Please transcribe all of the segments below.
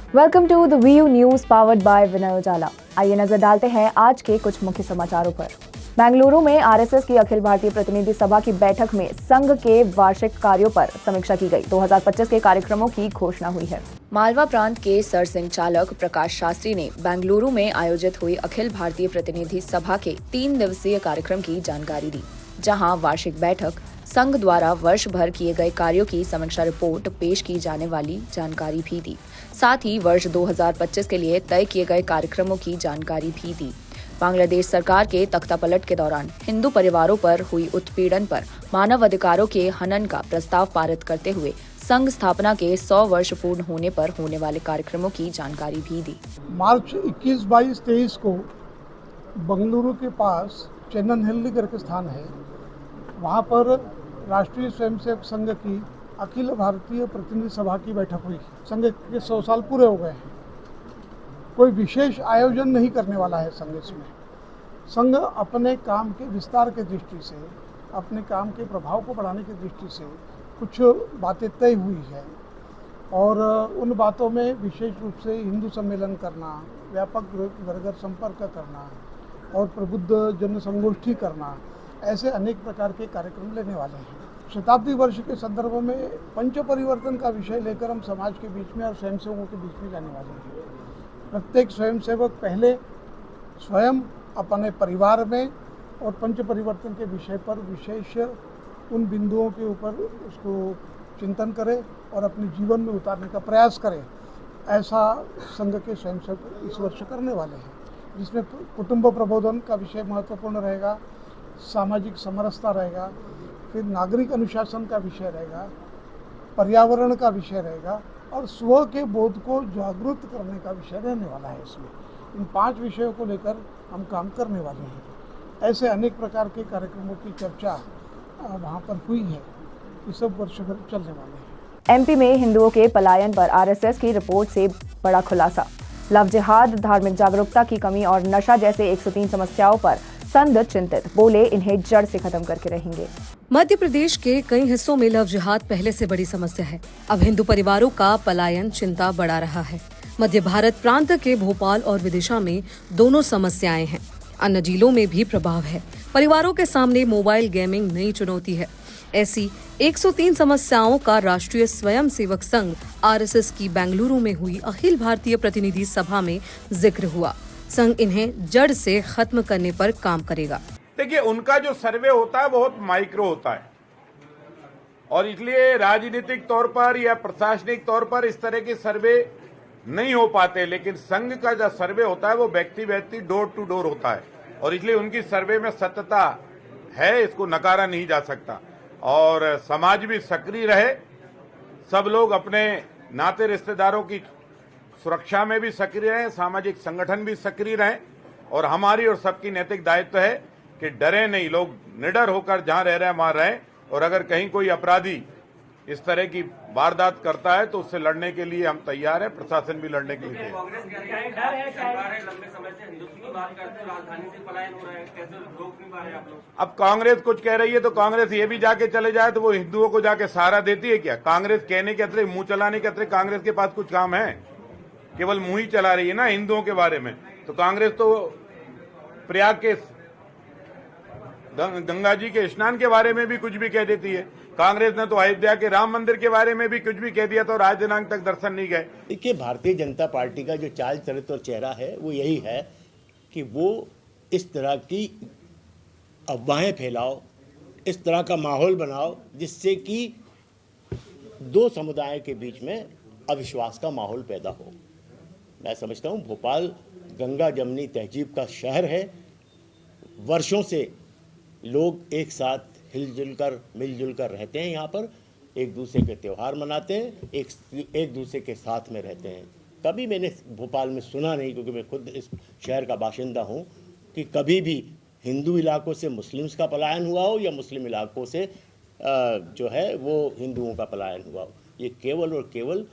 Welcome to the VU news powered by Vinay Ujala. आइए नजर डालते हैं आज के कुछ मुख्य समाचारों पर। बेंगलुरु में आरएसएस की अखिल भारतीय प्रतिनिधि सभा की बैठक में संघ के वार्षिक कार्यों पर समीक्षा की गई। 2025 के कार्यक्रमों की घोषणा हुई है। मालवा प्रांत के सरसिंघ चालक प्रकाश शास्त्री ने बेंगलुरु में आयोजित हुई अखिल भारतीय प्रतिनिधि सभा के 3 दिवसीय कार्यक्रम की जानकारी दी, जहां वार्षिक बैठक, संघ द्वारा वर्ष भर किए गए कार्यों की समीक्षा रिपोर्ट पेश की जाने वाली जानकारी भी दी। साथ ही वर्ष 2025 के लिए तय किए गए कार्यक्रमों की जानकारी भी दी। बांग्लादेश सरकार के तख्तापलट के दौरान हिंदू परिवारों पर हुई उत्पीड़न पर मानव अधिकारों के हनन का प्रस्ताव पारित करते हुए संघ स्थापना के 100 वर्ष पूर्ण होने पर होने वाले कार्यक्रमों की जानकारी भी दी। मार्च 21, 22, 23 को बंगलुरु के पास चेन्ननहल्ली करके स्थान है, वहाँ पर राष्ट्रीय स्वयंसेवक संघ की अखिल भारतीय प्रतिनिधि सभा की बैठक हुई। संघ के 100 साल पूरे हो गए हैं। कोई विशेष आयोजन नहीं करने वाला है संघ इसमें। संघ अपने काम के विस्तार की दृष्टि से, अपने काम के प्रभाव को बढ़ाने की दृष्टि से कुछ बातें तय हुई है और उन बातों में विशेष रूप से हिंदू सम्मेलन करना, व्यापक घर घर संपर्क करना और प्रबुद्ध जन संगोष्ठी करना, ऐसे अनेक प्रकार के कार्यक्रम लेने वाले हैं। शताब्दी वर्ष के संदर्भ में पंच परिवर्तन का विषय लेकर हम समाज के बीच में और स्वयंसेवकों के बीच में जाने वाले हैं। प्रत्येक स्वयंसेवक पहले स्वयं अपने परिवार में और पंच परिवर्तन के विषय पर विशेष उन बिंदुओं के ऊपर उसको चिंतन करे और अपने जीवन में उतारने का प्रयास करे। ऐसा संघ के स्वयंसेवक इस वर्ष करने वाले हैं, जिसमें कुटुंब प्रबोधन का विषय महत्वपूर्ण रहेगा, सामाजिक समरसता रहेगा, फिर नागरिक अनुशासन का विषय रहेगा, पर्यावरण का विषय रहेगा और स्व के बोध को जागरूक करने का विषय रहने वाला है। इसमें इन 5 विषयों को लेकर हम काम करने वाले हैं। ऐसे अनेक प्रकार के कार्यक्रमों की चर्चा वहाँ पर हुई है। ये सब वर्ष भर चलने वाले हैं। एमपी में हिंदुओं के पलायन पर आरएसएस की रिपोर्ट से बड़ा खुलासा। लव जिहाद, धार्मिक जागरूकता की कमी और नशा जैसे 103 समस्याओं पर संघ चिंतित, बोले इन्हें जड़ से खत्म करके रहेंगे। मध्य प्रदेश के कई हिस्सों में लव जिहाद पहले से बड़ी समस्या है। अब हिंदू परिवारों का पलायन चिंता बढ़ा रहा है। मध्य भारत प्रांत के भोपाल और विदिशा में दोनों समस्याएं हैं। अन्य जिलों में भी प्रभाव है। परिवारों के सामने मोबाइल गेमिंग नई चुनौती है। ऐसी 103 समस्याओं का राष्ट्रीय स्वयंसेवक संघ आरएसएस की बेंगलुरु में हुई अखिल भारतीय प्रतिनिधि सभा में जिक्र हुआ। संघ इन्हें जड़ से खत्म करने पर काम करेगा। देखिए, उनका जो सर्वे होता है बहुत माइक्रो होता है और इसलिए राजनीतिक तौर पर या प्रशासनिक तौर पर इस तरह के सर्वे नहीं हो पाते, लेकिन संघ का जो सर्वे होता है वो व्यक्ति डोर टू डोर होता है और इसलिए उनकी सर्वे में सत्यता है, इसको नकारा नहीं जा सकता। और समाज भी सक्रिय रहे, सब लोग अपने नाते रिश्तेदारों की सुरक्षा में भी सक्रिय रहें, सामाजिक संगठन भी सक्रिय रहें और हमारी और सबकी नैतिक दायित्व है कि डरे नहीं, लोग निडर होकर जहां रह रहे हैं वहां रहें और अगर कहीं कोई अपराधी इस तरह की वारदात करता है तो उससे लड़ने के लिए हम तैयार हैं, प्रशासन भी लड़ने के लिए तैयार है। अब कांग्रेस कुछ कह रही है तो कांग्रेस ये भी जाके चले जाए तो वो हिंदुओं को जाके सहारा देती है क्या? कांग्रेस कहने के अतिरिक्त, मुंह चलाने के अतिरिक्त कांग्रेस के पास कुछ काम है? केवल मुंह ही चला रही है ना हिंदुओं के बारे में। तो कांग्रेस तो प्रयाग के गंगा जी के स्नान के बारे में भी कुछ भी कह देती है। कांग्रेस ने तो अयोध्या के राम मंदिर के बारे में भी कुछ भी कह दिया, तो आज दिनांक तक दर्शन नहीं गए। देखिए, भारतीय जनता पार्टी का जो चाल चरित्र और चेहरा है वो यही है कि वो इस तरह की अफवाहें फैलाओ, इस तरह का माहौल बनाओ जिससे कि 2 समुदायों के बीच में अविश्वास का माहौल पैदा हो। मैं समझता हूँ भोपाल गंगा जमनी तहजीब का शहर है। वर्षों से लोग एक साथ मिलजुल कर रहते हैं। यहाँ पर एक दूसरे के त्यौहार मनाते हैं, एक दूसरे के साथ में रहते हैं। कभी मैंने भोपाल में सुना नहीं, क्योंकि मैं खुद इस शहर का बाशिंदा हूँ, कि कभी भी हिंदू इलाकों से मुस्लिम्स का पलायन हुआ हो या मुस्लिम इलाकों से जो है वो हिंदुओं का पलायन हुआ हो। ये केवल और केवल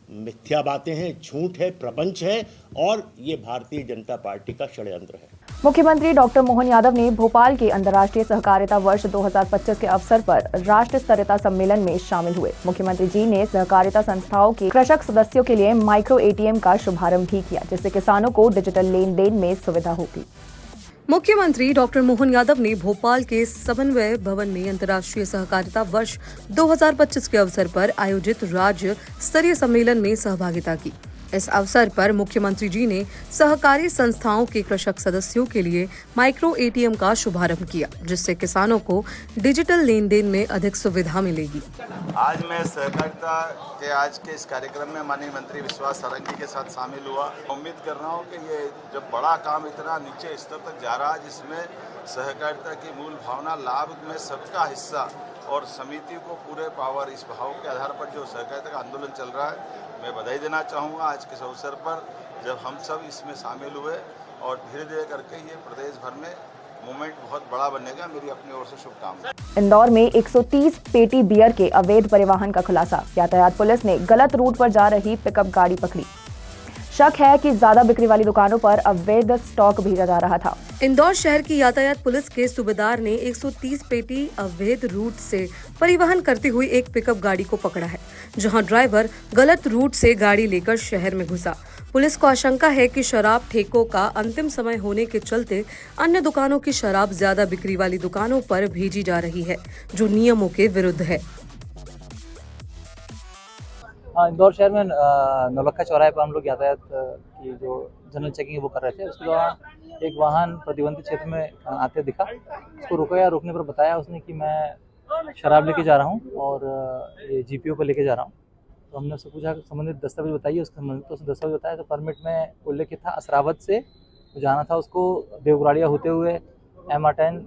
मिथ्या बातें हैं, झूठ है, प्रपंच है और ये भारतीय जनता पार्टी का षड्यंत्र है। मुख्यमंत्री डॉक्टर मोहन यादव ने भोपाल के अंतर्राष्ट्रीय सहकारिता वर्ष 2025 के अवसर पर राष्ट्रीय स्तरीयता सम्मेलन में शामिल हुए। मुख्यमंत्री जी ने सहकारिता संस्थाओं के कृषक सदस्यों के लिए माइक्रो एटीएम का शुभारंभ भी किया, जिससे किसानों को डिजिटल लेन देन में सुविधा होगी। मुख्यमंत्री डॉक्टर मोहन यादव ने भोपाल के समन्वय भवन में अंतर्राष्ट्रीय सहकारिता वर्ष 2025 के अवसर पर आयोजित राज्य स्तरीय सम्मेलन में सहभागिता की। इस अवसर पर मुख्यमंत्री जी ने सहकारी संस्थाओं के कृषक सदस्यों के लिए माइक्रो एटीएम का शुभारंभ किया, जिससे किसानों को डिजिटल लेन देन में अधिक सुविधा मिलेगी। आज मैं सहकारिता के आज के इस कार्यक्रम में माननीय मंत्री विश्वास सारंगी के साथ शामिल हुआ। उम्मीद कर रहा हूँ कि ये जब बड़ा काम इतना नीचे स्तर तक जा रहा है, जिसमें सहकारिता की मूल भावना लाभ में सबका हिस्सा और समिति को पूरे पावर, इस भाव के आधार पर जो सहकारिता का आंदोलन चल रहा है, मैं बधाई देना चाहूँगा आज के अवसर पर जब हम सब इसमें शामिल हुए और धीरे धीरे करके ये प्रदेश भर में मूवमेंट बहुत बड़ा बनेगा। मेरी अपनी ओर से शुभकामनाएं। इंदौर में 130 पेटी बियर के अवैध परिवहन का खुलासा। यातायात पुलिस ने गलत रूट पर जा रही पिकअप गाड़ी पकड़ी। शक है कि ज्यादा बिक्री वाली दुकानों पर अवैध स्टॉक भेजा जा रहा था। इंदौर शहर की यातायात पुलिस के सूबेदार ने 130 पेटी अवैध रूट से परिवहन करती हुई एक पिकअप गाड़ी को पकड़ा है, जहां ड्राइवर गलत रूट से गाड़ी लेकर शहर में घुसा। पुलिस को आशंका है कि शराब ठेकों का अंतिम समय होने के चलते अन्य दुकानों की शराब ज्यादा बिक्री वाली दुकानों पर भेजी जा रही है, जो नियमों के विरुद्ध है। इंदौर शहर में नौलखा चौराहे पर हम लोग यातायात की जो जनरल चेकिंग है वो कर रहे थे। उसके दौरान एक वाहन प्रतिबंधित क्षेत्र में आते दिखा। उसको रोका, रोकने पर बताया उसने कि मैं शराब लेके जा रहा हूँ और ये जीपीओ पर लेके जा रहा हूँ। तो हमने उससे पूछा संबंधित दस्तावेज बताइए। उसके संबंधित तो उसने दस्तावेज बताया। तो परमिट में उल्लेखित था असरावत से जाना था उसको, देवगुड़ाड़िया होते हुए MR10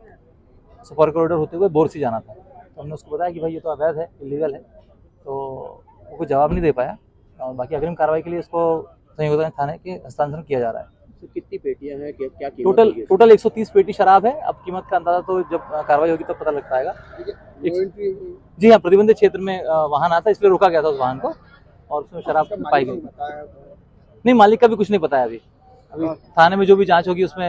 सुपर कॉरिडोर होते हुए बोरसी जाना था। तो हमने उसको बताया कि भाई ये तो अवैध है, इलीगल है। तो वो कोई जवाब नहीं दे पाया और बाकी अग्रिम कार्रवाई के लिए इसको संयोजन थाने के हस्तांतरण किया जा रहा है। तो कितनी पेटियां हैं, क्या टोटल 130 पेटी शराब है। अब कीमत का अंदाजा तो जब कार्रवाई होगी तब पता लग पाएगा। जी हाँ, प्रतिबंधित क्षेत्र में वाहन आता, इसलिए रोका गया था उस वाहन को और उसमें शराब पाई गई। नहीं, मालिक का भी कुछ नहीं पता है। अभी थाने में जो भी जांच होगी उसमें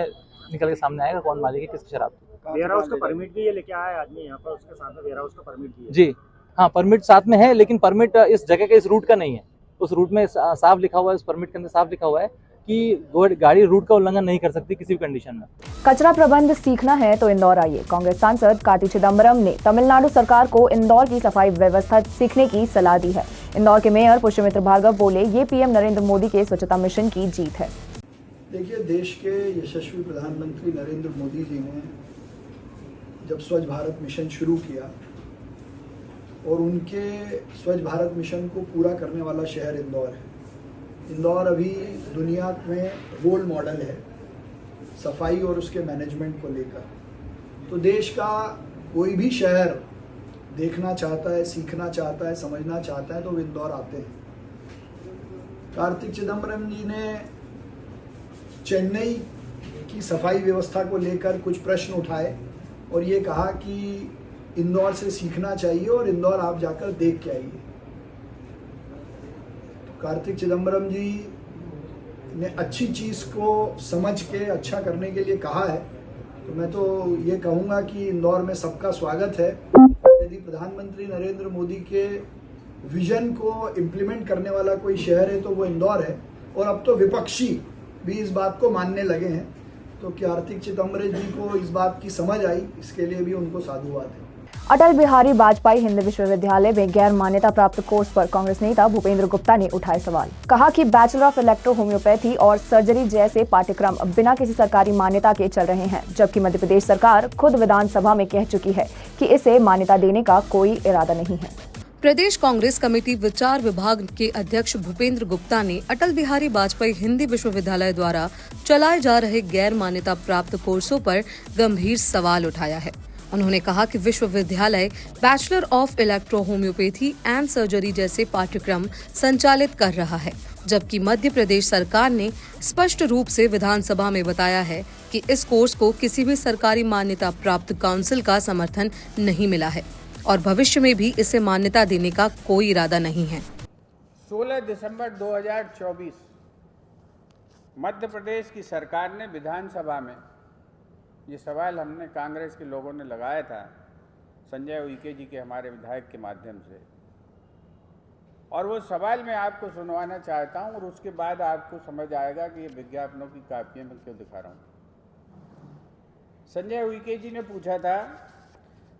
निकल के सामने आएगा कौन मालिक है, किसकी शराब। वेयर हाउस का परमिट भी ये लेके आया आदमी यहाँ पर, उसके साथ में वेयर हाउस का परमिट भी है। जी हाँ, परमिट साथ में है, लेकिन परमिट इस जगह के इस रूट का नहीं है। उस रूट में साफ लिखा हुआ है, उस परमिट के अंदर साफ लिखा हुआ है कि गाड़ी रूट का उल्लंघन नहीं कर सकती किसी भी कंडीशन में। कचरा प्रबंध सीखना है तो इंदौर आइए। कांग्रेस सांसद कार्ति चिदम्बरम ने तमिलनाडु सरकार को इंदौर की सफाई व्यवस्था सीखने की सलाह दी है। इंदौर के मेयर पुष्यमित्र भार्गव बोले, ये पीएम नरेंद्र मोदी के स्वच्छता मिशन की जीत है। देखिए, देश के यशस्वी प्रधानमंत्री नरेंद्र मोदी जी ने जब स्वच्छ भारत मिशन शुरू किया और उनके स्वच्छ भारत मिशन को पूरा करने वाला शहर इंदौर है। इंदौर अभी दुनिया में रोल मॉडल है सफाई और उसके मैनेजमेंट को लेकर। तो देश का कोई भी शहर देखना चाहता है, सीखना चाहता है, समझना चाहता है तो वो इंदौर आते हैं। कार्ति चिदम्बरम जी ने चेन्नई की सफाई व्यवस्था को लेकर कुछ प्रश्न उठाए और ये कहा कि इंदौर से सीखना चाहिए और इंदौर आप जाकर देख के आइए। तो कार्तिक चिदम्बरम जी ने अच्छी चीज़ को समझ के अच्छा करने के लिए कहा है। तो मैं तो ये कहूँगा कि इंदौर में सबका स्वागत है। यदि प्रधानमंत्री नरेंद्र मोदी के विजन को इम्प्लीमेंट करने वाला कोई शहर है तो वो इंदौर है। और अब तो विपक्षी भी इस बात को मानने लगे हैं। तो कार्तिक चिदम्बरम जी को इस बात की समझ आई, इसके लिए भी उनको साधुवाद है। अटल बिहारी वाजपेयी हिंदी विश्वविद्यालय में गैर मान्यता प्राप्त कोर्स पर कांग्रेस नेता भूपेंद्र गुप्ता ने उठाए सवाल। कहा कि बैचलर ऑफ इलेक्ट्रो होम्योपैथी और सर्जरी जैसे पाठ्यक्रम बिना किसी सरकारी मान्यता के चल रहे हैं, जबकि मध्य प्रदेश सरकार खुद विधानसभा में कह चुकी है कि इसे मान्यता देने का कोई इरादा नहीं है। प्रदेश कांग्रेस कमेटी विचार विभाग के अध्यक्ष भूपेंद्र गुप्ता ने अटल बिहारी वाजपेयी हिंदी विश्वविद्यालय द्वारा चलाए जा रहे गैर मान्यता प्राप्त कोर्सों पर गंभीर सवाल उठाया है। उन्होंने कहा कि विश्वविद्यालय bachelor of electro homeopathy and surgery जैसे पाठ्यक्रम संचालित कर रहा है, जबकि मध्य प्रदेश सरकार ने स्पष्ट रूप से विधानसभा में बताया है कि इस कोर्स को किसी भी सरकारी मान्यता प्राप्त काउंसिल का समर्थन नहीं मिला है और भविष्य में भी इसे मान्यता देने का कोई इरादा नहीं है। 16 दिसंबर 2024 मध्य प्रदेश की सरकार ने विधानसभा में ये सवाल हमने कांग्रेस के लोगों ने लगाया था संजय उइके जी के, हमारे विधायक के माध्यम से, और वो सवाल मैं आपको सुनवाना चाहता हूं और उसके बाद आपको समझ आएगा कि ये विज्ञापनों की कापियां मैं क्यों दिखा रहा हूं। संजय उइके जी ने पूछा था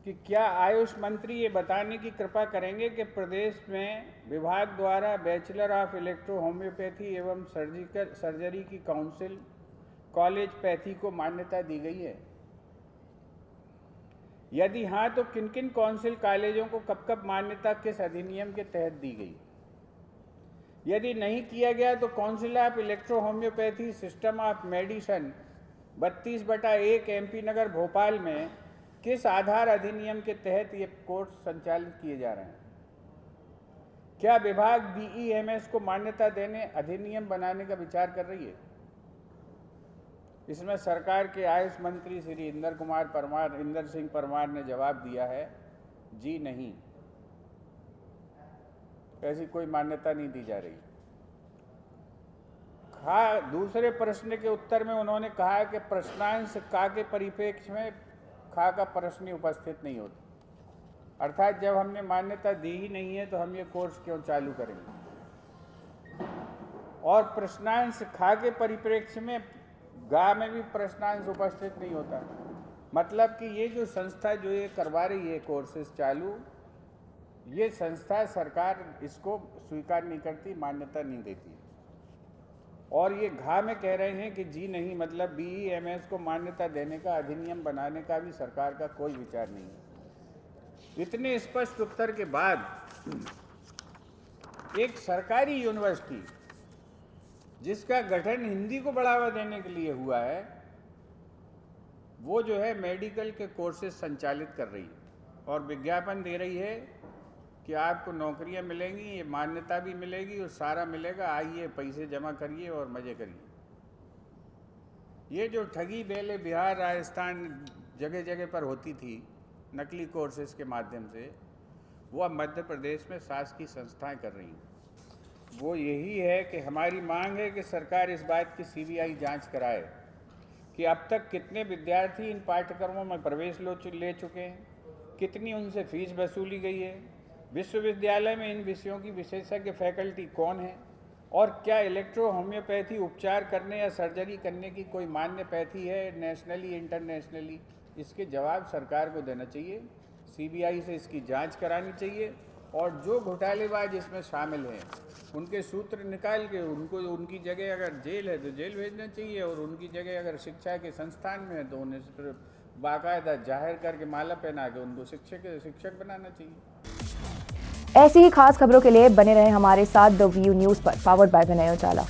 कि क्या आयुष मंत्री ये बताने की कृपा करेंगे कि प्रदेश में विभाग द्वारा बैचलर ऑफ इलेक्ट्रो होम्योपैथी एवं सर्जरी की काउंसिल कॉलेज पैथी को मान्यता दी गई है? यदि हाँ, तो किन किन काउंसिल कॉलेजों को कब कब मान्यता किस अधिनियम के तहत दी गई? यदि नहीं किया गया तो council of electro homeopathy system of medicine 32/1 MP Nagar Bhopal में किस आधार अधिनियम के तहत ये कोर्स संचालित किए जा रहे हैं? क्या विभाग BEMS को मान्यता देने अधिनियम बनाने का विचार कर रही है? इसमें सरकार के आयुष मंत्री श्री इंदर सिंह परमार ने जवाब दिया है, जी नहीं, ऐसी कोई मान्यता नहीं दी जा रही। दूसरे प्रश्न के उत्तर में उन्होंने कहा कि प्रश्नांश का के परिप्रेक्ष्य में खा का प्रश्न ही उपस्थित नहीं होता, अर्थात जब हमने मान्यता दी ही नहीं है तो हम ये कोर्स क्यों चालू करेंगे। और प्रश्नांश खा के परिप्रेक्ष्य में गा में भी प्रश्नांश उपस्थित नहीं होता, मतलब कि ये जो संस्था जो ये करवा रही है कोर्सेज चालू, ये संस्था सरकार इसको स्वीकार नहीं करती, मान्यता नहीं देती। और ये घा में कह रहे हैं कि जी नहीं, मतलब BEMS को मान्यता देने का अधिनियम बनाने का भी सरकार का कोई विचार नहीं है। इतने स्पष्ट उत्तर के बाद एक सरकारी यूनिवर्सिटी जिसका गठन हिंदी को बढ़ावा देने के लिए हुआ है, वो जो है मेडिकल के कोर्सेज संचालित कर रही है और विज्ञापन दे रही है कि आपको नौकरियां मिलेंगी, ये मान्यता भी मिलेगी और सारा मिलेगा, आइए पैसे जमा करिए और मज़े करिए। ये जो ठगी बेले बिहार राजस्थान जगह जगह पर होती थी नकली कोर्सेज के माध्यम से, वो अब मध्य प्रदेश में शासकीय संस्थाएं कर रही हैं। वो यही है कि हमारी मांग है कि सरकार इस बात की CBI जांच कराए कि अब तक कितने विद्यार्थी इन पाठ्यक्रमों में प्रवेश ले चुके हैं, कितनी उनसे फीस वसूली गई है, विश्वविद्यालय में इन विषयों की विशेषज्ञ फैकल्टी कौन है, और क्या इलेक्ट्रो होम्योपैथी उपचार करने या सर्जरी करने की कोई मान्य पैथी है नेशनली इंटरनेशनली। इसके जवाब सरकार को देना चाहिए, CBI से इसकी जांच करानी चाहिए और जो घोटालेबाज इसमें शामिल हैं उनके सूत्र निकाल के उनको, उनकी जगह अगर जेल है तो जेल भेजना चाहिए और उनकी जगह अगर शिक्षा के संस्थान में है तो उन्हें बाकायदा जाहिर करके माला पहना के उनको शिक्षक बनाना चाहिए। ऐसी ही खास खबरों के लिए बने रहें हमारे साथ द व्यू न्यूज़ पर, पावर्ड बाय विनय उजाला।